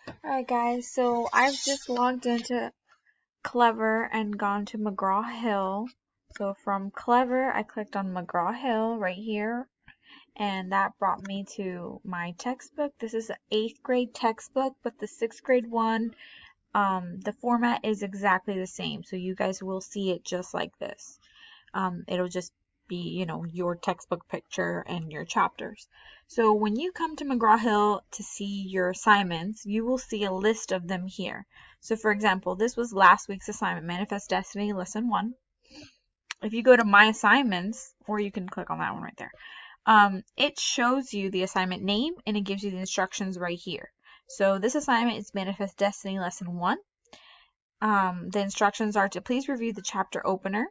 Alright guys, so I've just logged into Clever and gone to McGraw Hill. So from Clever, I clicked on McGraw Hill right here, and that brought me to my textbook. This is an 8th grade textbook, but the 6th grade one, the format is exactly the same. So you guys will see it just like this. It'll just be, your textbook picture and your chapters. So when you come to McGraw Hill to see your assignments, you will see a list of them here. So for example, this was last week's assignment, Manifest Destiny, Lesson 1. If you go to My Assignments, or you can click on that one right there, it shows you the assignment name and it gives you the instructions right here. So this assignment is Manifest Destiny, Lesson 1. The instructions are to please review the chapter opener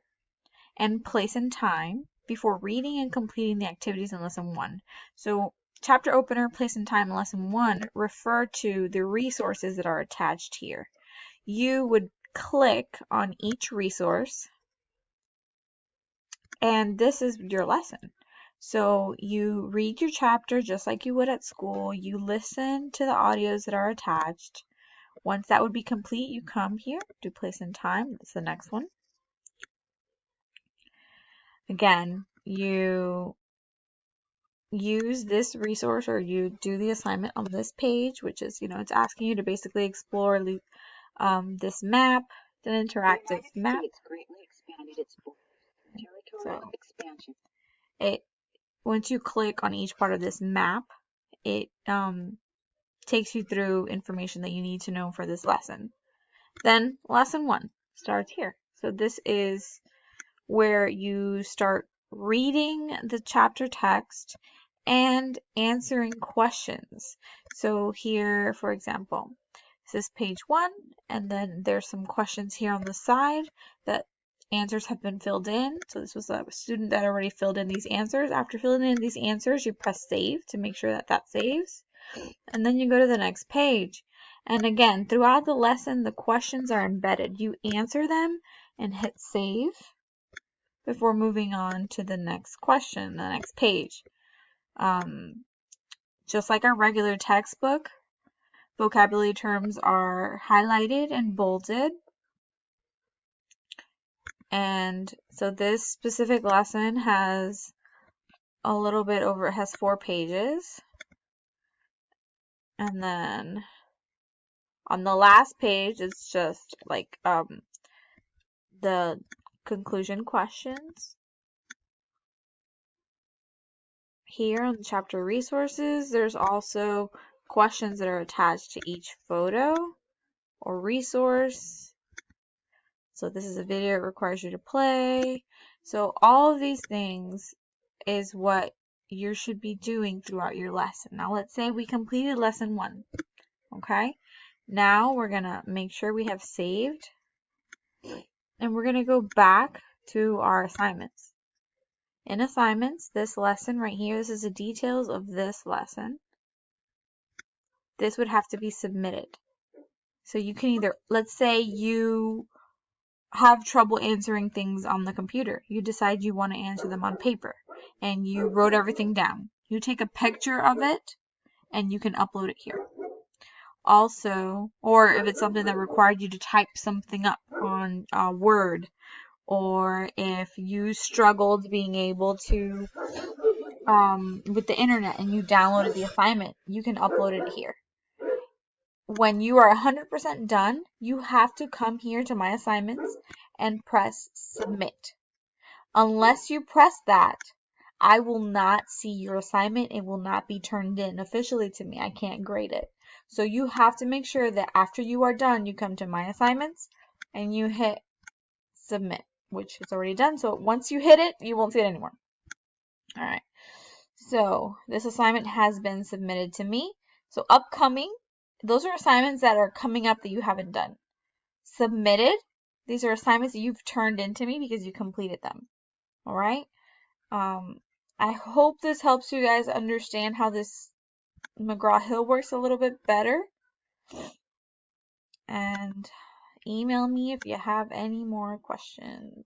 and place and time before reading and completing the activities in lesson 1. So chapter opener, place and time in lesson 1 refer to the resources that are attached here. You would click on each resource and this is your lesson. So you read your chapter just like you would at school. You listen to the audios that are attached. Once that would be complete, you come here, do place and time. That's the next one. Again, you use this resource or you do the assignment on this page, which is, it's asking you to basically explore this map, the interactive map. So once you click on each part of this map, it takes you through information that you need to know for this lesson. Then lesson 1 starts here. So this is where you start reading the chapter text and answering questions. So here, for example, this is page 1, and then there's some questions here on the side that answers have been filled in. So this was a student that already filled in these answers. After filling in these answers, you press save to make sure that that saves. And then you go to the next page. And again, throughout the lesson, the questions are embedded. You answer them and hit save before moving on to the next question, the next page. Just like our regular textbook, vocabulary terms are highlighted and bolded. And so this specific lesson has a little bit over, it has 4 pages. And then on the last page, it's just like the conclusion questions. Here on the chapter resources, there's also questions that are attached to each photo or resource. So this is a video it requires you to play. So all of these things is what you should be doing throughout your lesson. Now let's say we completed lesson 1. Okay? Now we're going to make sure we have saved. And we're going to go back to our assignments. In assignments, this lesson right here, this is the details of this lesson. This would have to be submitted. So you can either, let's say you have trouble answering things on the computer. You decide you want to answer them on paper and you wrote everything down. You take a picture of it and you can upload it here. Also, or if it's something that required you to type something up on Word, or if you struggled being able to with the internet and you downloaded the assignment, you can upload it here. When you are 100% done, you have to come here to My Assignments and press Submit. Unless you press that, I will not see your assignment. It will not be turned in officially to me. I can't grade it. So you have to make sure that after you are done, you come to My Assignments and you hit Submit, which is already done. So once you hit it, you won't see it anymore. All right. So this assignment has been submitted to me. So upcoming, those are assignments that are coming up that you haven't done. Submitted, these are assignments that you've turned into me because you completed them. All right. I hope this helps you guys understand how this McGraw Hill works a little bit better. And email me if you have any more questions.